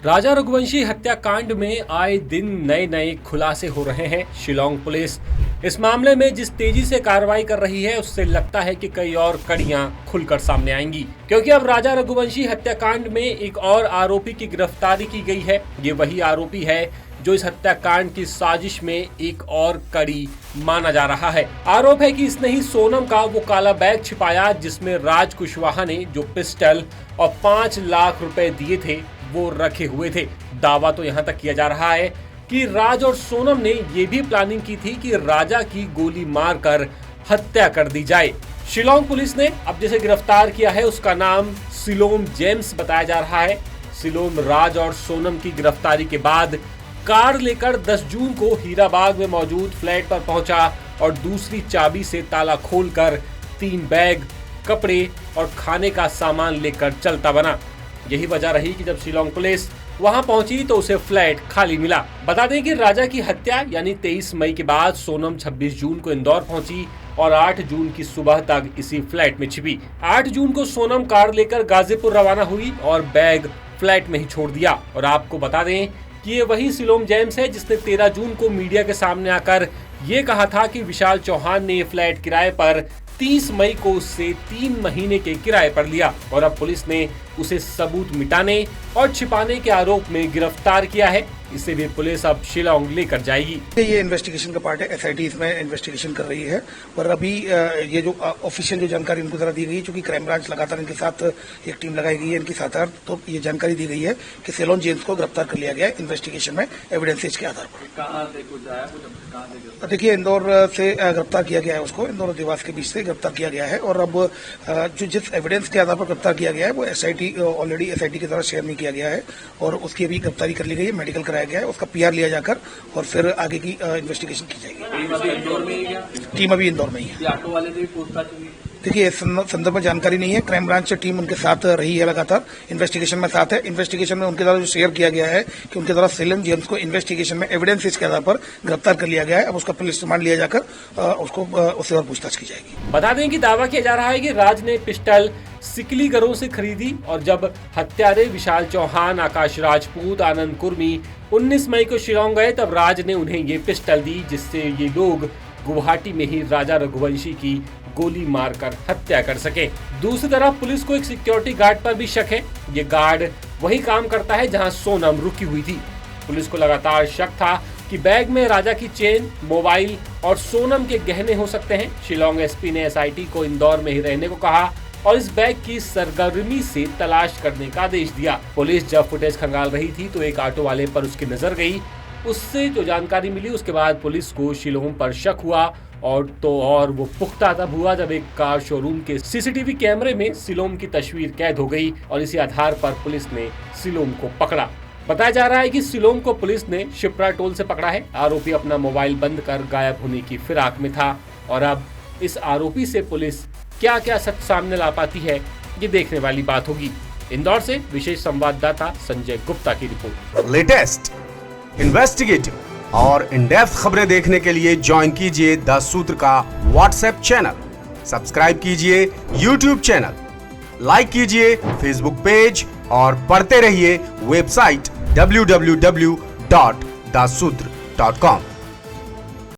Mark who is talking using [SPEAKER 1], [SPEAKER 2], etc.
[SPEAKER 1] राजा रघुवंशी हत्याकांड में आए दिन नए नए खुलासे हो रहे हैं। शिलांग पुलिस इस मामले में जिस तेजी से कार्रवाई कर रही है, उससे लगता है कि कई और कड़ियां खुलकर सामने आएंगी, क्योंकि अब राजा रघुवंशी हत्याकांड में एक और आरोपी की गिरफ्तारी की गई है। ये वही आरोपी है जो इस हत्याकांड की साजिश में एक और कड़ी माना जा रहा है। आरोप है कि इसने ही सोनम का वो काला बैग छिपाया जिसमें राज कुशवाहा ने जो पिस्टल और 5 लाख रुपए दिए थे वो रखे हुए थे। दावा तो यहाँ तक किया जा रहा है कि राज और सोनम ने ये भी प्लानिंग की थी कि राजा की गोली मारकर हत्या कर दी जाए। शिलांग पुलिस ने अब जिसे गिरफ्तार किया है उसका नाम सिलोम जेम्स बताया जा रहा है। सिलोम राज और सोनम की गिरफ्तारी के बाद कार लेकर 10 जून को हीराबाग में मौजूद फ्लैट पर पहुंचा और दूसरी चाबी से ताला खोलकर 3 बैग, कपड़े और खाने का सामान लेकर चलता बना। यही वजह रही कि जब शिलांग पुलिस वहां पहुंची तो उसे फ्लैट खाली मिला। बता दें कि राजा की हत्या यानी 23 मई के बाद सोनम 26 जून को इंदौर पहुंची और 8 जून की सुबह तक इसी फ्लैट में छिपी। 8 जून को सोनम कार लेकर गाजीपुर रवाना हुई और बैग फ्लैट में ही छोड़ दिया। और आपको बता दें कि ये वही सिलोम जेम्स है जिसने 13 जून को मीडिया के सामने आकर ये कहा था कि विशाल चौहान ने ये फ्लैट किराए पर 30 मई को उससे 3 महीने के किराए पर लिया और अब पुलिस ने उसे सबूत मिटाने और छिपाने के आरोप में गिरफ्तार किया है। इसे भी पुलिस अब शिलांग लेकर जाएगी।
[SPEAKER 2] ये इन्वेस्टिगेशन का पार्ट है। एसआईटी इसमें इन्वेस्टिगेशन कर रही है और अभी ये जो ऑफिशियल जो जानकारी इनको जरा दी गई है, चूंकि क्राइम ब्रांच लगातार इनके साथ एक टीम लगाई गई है इनके साथ, तो ये जानकारी दी गई है कि सिलोन जेम्स को गिरफ्तार कर लिया गया है इन्वेस्टिगेशन में एविडेंसेज के आधार पर। देखिए, इंदौर से गिरफ्तार किया गया है उसको, इंदौर और देवास के बीच से गिरफ्तार किया गया है और अब जो जिस एविडेंस के आधार पर गिरफ्तार किया गया है वो एसआईटी ऑलरेडी एसआईटी की तरफ शेयर नहीं किया गया है और उसकी अभी गिरफ्तारी कर ली गई है, मेडिकल कराया गया है, उसका पीआर लिया जाकर और फिर आगे की इन्वेस्टिगेशन की जाएगी। टीम अभी इंदौर में ही है। देखिए, इस संदर्भ में जानकारी नहीं है। क्राइम ब्रांच से टीम उनके साथ रही है, लगातार इन्वेस्टिगेशन में साथ है। इन्वेस्टिगेशन में उनके द्वारा जो शेयर किया गया है कि उनके द्वारा सिलोन जेम्स को इन्वेस्टिगेशन में एविडेंसेस के आधार पर गिरफ्तार कर लिया गया है। अब उसका पुलिस रिमांड लिया जाकर उससे और पूछताछ की जाएगी।
[SPEAKER 1] बता दें कि दावा किया जा रहा है कि राज ने पिस्टल सिकलीगरों से खरीदी और जब हत्यारे विशाल चौहान, आकाश राजपूत, आनंद कुर्मी 19 मई को शिलांग गए तब राज ने उन्हें ये पिस्टल दी जिससे ये लोग गुवाहाटी में ही राजा रघुवंशी की गोली मारकर हत्या कर सके। दूसरी तरफ पुलिस को एक सिक्योरिटी गार्ड पर भी शक है। ये गार्ड वही काम करता है जहां सोनम रुकी हुई थी। पुलिस को लगातार शक था कि बैग में राजा की चेन, मोबाइल और सोनम के गहने हो सकते हैं। शिलांग एसपी ने एसआईटी को इंदौर में ही रहने को कहा और इस बैग की सरगर्मी से तलाश करने का आदेश दिया। पुलिस जब फुटेज खंगाल रही थी तो एक ऑटो वाले पर उसकी नजर गई। उससे जो जानकारी मिली उसके बाद पुलिस को शिलांग पर शक हुआ और वो पुख्ता तब हुआ जब एक कार शोरूम के सीसीटीवी कैमरे में सिलोम की तस्वीर कैद हो गई और इसी आधार पर पुलिस ने सिलोम को पकड़ा। बताया जा रहा है कि सिलोम को पुलिस ने शिप्रा टोल से पकड़ा है। आरोपी अपना मोबाइल बंद कर गायब होने की फिराक में था और अब इस आरोपी से पुलिस क्या क्या सच सामने ला पाती है ये देखने वाली बात होगी। इंदौर से विशेष संवाददाता संजय गुप्ता की रिपोर्ट।
[SPEAKER 3] लेटेस्ट, इन्वेस्टिगेटिव और इन डेप्थ खबरें देखने के लिए ज्वाइन कीजिए द सूत्र का व्हाट्सएप चैनल, सब्सक्राइब कीजिए यूट्यूब चैनल, लाइक कीजिए फेसबुक पेज और पढ़ते रहिए वेबसाइट www.dasudr.com।